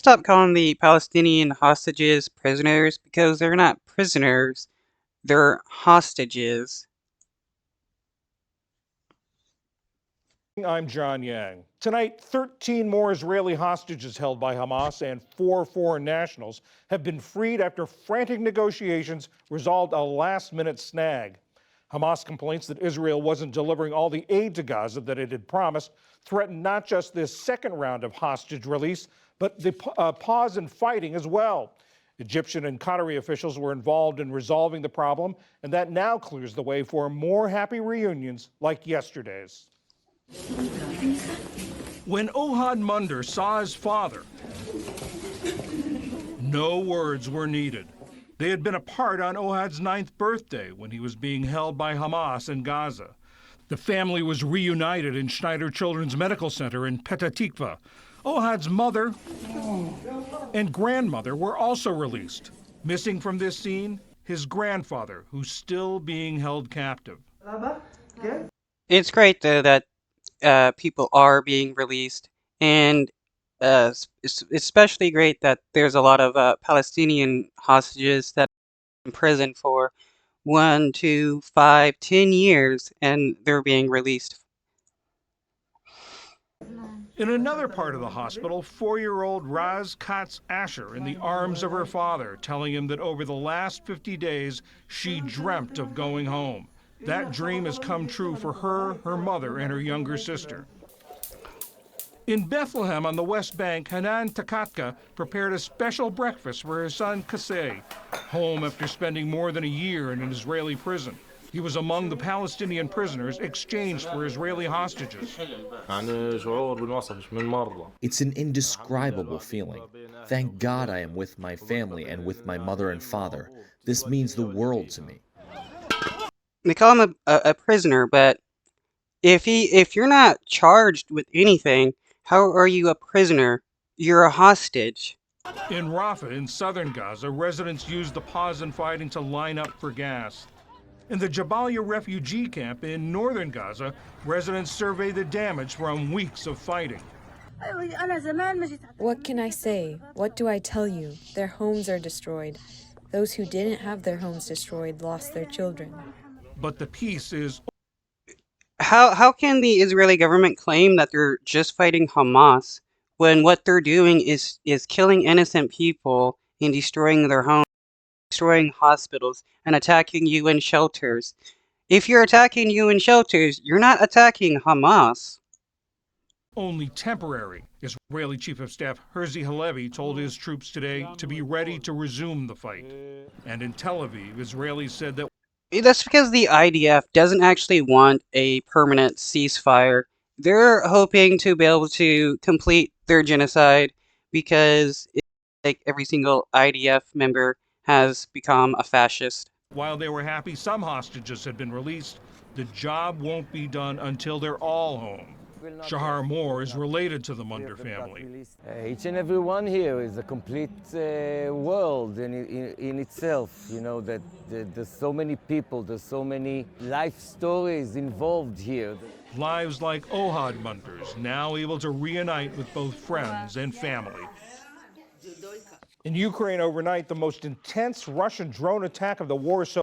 Stop calling the Palestinian hostages prisoners because they're not prisoners, they're hostages. I'm John Yang. Tonight, 13 more Israeli hostages held by Hamas and 4 foreign nationals have been freed after frantic negotiations resolved a last-minute snag. Hamas complaints that Israel wasn't delivering all the aid to Gaza that it had promised, threatened not just this second round of hostage release, but the pause in fighting as well. Egyptian and Qatari officials were involved in resolving the problem, and that now clears the way for more happy reunions like yesterday's. When Ohad Munder saw his father, no words were needed. They had been apart on Ohad's 9th birthday when he was being held by Hamas in Gaza. The family was reunited in Schneider Children's Medical Center in Petah Tikva. Ohad's mother and grandmother were also released. Missing from this scene, his grandfather, who's still being held captive. It's great, though, that people are being released, and it's especially great that there's a lot of Palestinian hostages that are in prison for 1, 2, 5, 10 years, and they're being released. In another part of the hospital, 4-year-old Raz Katz Asher in the arms of her father, telling him that over the last 50 days, she dreamt of going home. That dream has come true for her, her mother, and her younger sister. In Bethlehem on the West Bank, Hanan Takatka prepared a special breakfast for her son Kasey, home after spending more than a year in an Israeli prison. He was among the Palestinian prisoners exchanged for Israeli hostages. It's an indescribable feeling. Thank God I am with my family and with my mother and father. This means the world to me. They call him a prisoner, but if you're not charged with anything, how are you a prisoner? You're a hostage. In Rafah, in southern Gaza, residents used the pause in fighting to line up for gas. In the Jabalia refugee camp in northern Gaza, residents survey the damage from weeks of fighting. What can I say? What do I tell you? Their homes are destroyed. Those who didn't have their homes destroyed lost their children. But the peace is... How can the Israeli government claim that they're just fighting Hamas when what they're doing is killing innocent people and destroying their homes, destroying hospitals, and attacking UN shelters? If you're attacking UN shelters, you're not attacking Hamas. only temporary. Israeli Chief of Staff Herzi Halevi told his troops today to be ready to resume the fight. And in Tel Aviv, Israelis said that That's because the IDF doesn't actually want a permanent ceasefire. They're hoping to be able to complete their genocide because like every single IDF member has become a fascist. while they were happy some hostages had been released, the job won't be done until they're all home. Shahar Moore is related to the Munder family. Each and every one here is a complete world in itself. You know, that there's so many people, there's so many life stories involved here. Lives like Ohad Munder's, now able to reunite with both friends and family. In Ukraine overnight, the most intense Russian drone attack of the war so